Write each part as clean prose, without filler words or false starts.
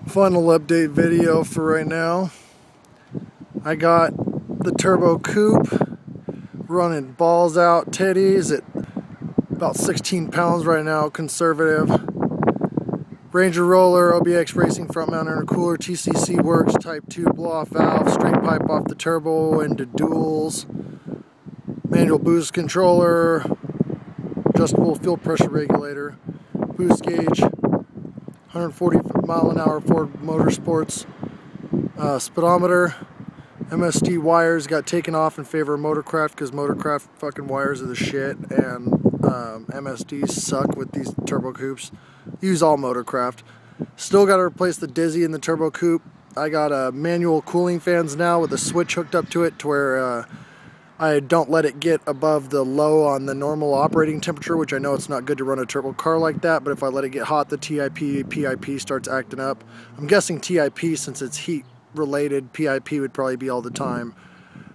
Final update video for right now. I got the turbo coupe running balls out titties at about 16 pounds right now, conservative. Ranger roller, OBX racing front mount intercooler, TCC works, type 2 blow off valve, straight pipe off the turbo into duals, manual boost controller, adjustable fuel pressure regulator, boost gauge, 140 mile an hour Ford Motorsports speedometer. MSD wires got taken off in favor of Motorcraft because Motorcraft fucking wires are the shit, and MSDs suck with these turbo coupes. Use all Motorcraft. Still got to replace the Dizzy in the turbo coupe. I got manual cooling fans now with a switch hooked up to it to where I don't let it get above the low on the normal operating temperature, which I know it's not good to run a turbo car like that, but if I let it get hot, the TIP, PIP starts acting up. I'm guessing TIP, since it's heat related, PIP would probably be all the time.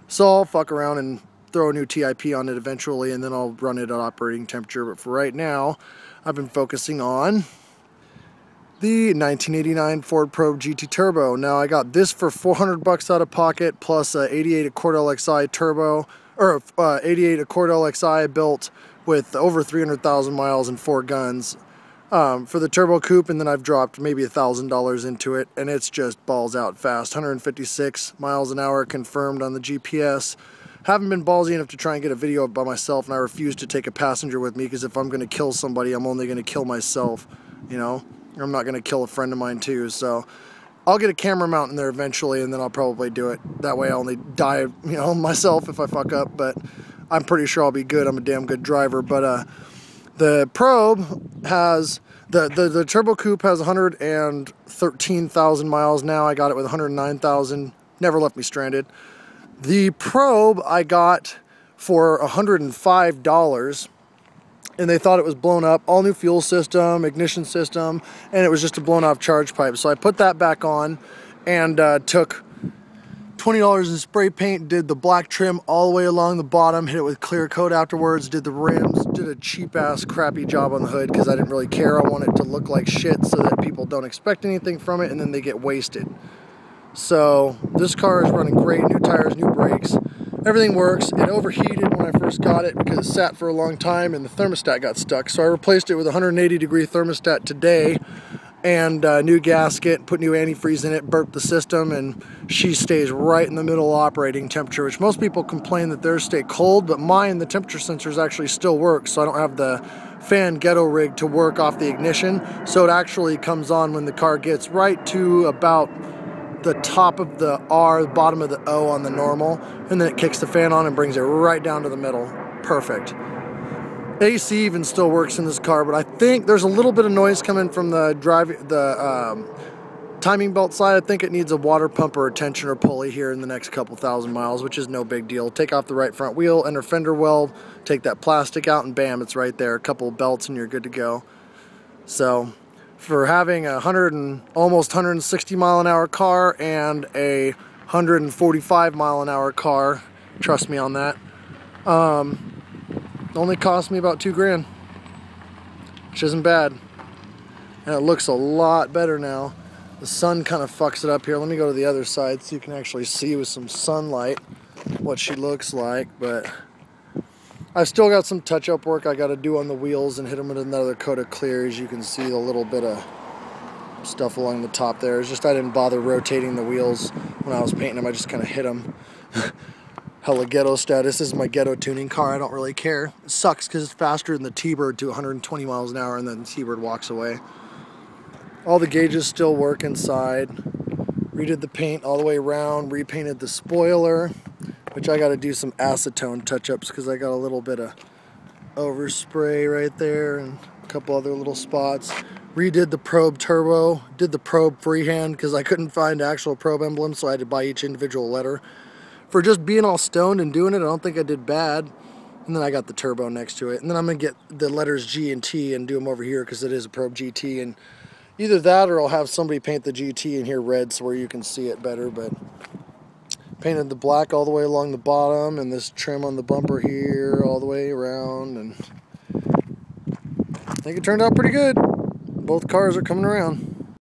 So I'll fuck around and throw a new TIP on it eventually, and then I'll run it at operating temperature. But for right now, I've been focusing on the 1989 Ford Probe GT Turbo. Now I got this for 400 bucks out of pocket, plus a 88 Accord LXI turbo, or 88 Accord LXI built with over 300,000 miles and 4 guns for the turbo coupe, and then I've dropped maybe $1,000 into it, and it's just balls out fast. 156 miles an hour confirmed on the GPS. Haven't been ballsy enough to try and get a video by myself, and I refuse to take a passenger with me, because if I'm going to kill somebody, I'm only going to kill myself, you know? I'm not going to kill a friend of mine too, so I'll get a camera mount in there eventually, and then I'll probably do it. That way I only die, you know, myself if I fuck up, but I'm pretty sure I'll be good. I'm a damn good driver. But the Probe has, the turbo coupe has 113,000 miles now. I got it with 109,000. Never left me stranded. The Probe I got for $105. And they thought it was blown up. All new fuel system, ignition system, and it was just a blown off charge pipe. So I put that back on and took $20 in spray paint, did the black trim all the way along the bottom, hit it with clear coat afterwards, did the rims, did a cheap ass crappy job on the hood because I didn't really care. I want it to look like shit so that people don't expect anything from it and then they get wasted. So this car is running great, new tires, new brakes. Everything works. It overheated when I first got it because it sat for a long time and the thermostat got stuck. So I replaced it with a 180-degree thermostat today and a new gasket, put new antifreeze in it, burped the system, and she stays right in the middle operating temperature, which most people complain that theirs stay cold, but mine, the temperature sensors actually still work, so I don't have the fan ghetto rig to work off the ignition. So it actually comes on when the car gets right to about the top of the R, the bottom of the O on the normal, and then it kicks the fan on and brings it right down to the middle. Perfect. AC even still works in this car, but I think there's a little bit of noise coming from the timing belt side. I think it needs a water pump or a tensioner pulley here in the next couple thousand miles, which is no big deal. Take off the right front wheel, enter fender weld, take that plastic out, and bam, it's right there. A couple of belts and you're good to go. So for having a almost 160 mile an hour car and a 145 mile an hour car, trust me on that, only cost me about $2 grand, which isn't bad. And it looks a lot better now. The sun kind of fucks it up here. Let me go to the other side so you can actually see with some sunlight what she looks like. But I've still got some touch-up work I got to do on the wheels and hit them with another coat of clear. As you can see, the little bit of stuff along the top there. It's just I didn't bother rotating the wheels when I was painting them. I just kind of hit them. Hella ghetto status. This is my ghetto tuning car. I don't really care. It sucks because it's faster than the T-Bird to 120 miles an hour, and then the T-Bird walks away. All the gauges still work inside. Redid the paint all the way around. Repainted the spoiler, which I got to do some acetone touch-ups because I got a little bit of overspray right there and a couple other little spots. Redid the Probe turbo. Did the Probe freehand because I couldn't find actual Probe emblem, so I had to buy each individual letter. For just being all stoned and doing it, I don't think I did bad. And then I got the turbo next to it. And then I'm going to get the letters G and T and do them over here because it is a Probe GT. And either that or I'll have somebody paint the GT in here red so where you can see it better. But painted the black all the way along the bottom and this trim on the bumper here all the way around. And I think it turned out pretty good. Both cars are coming around.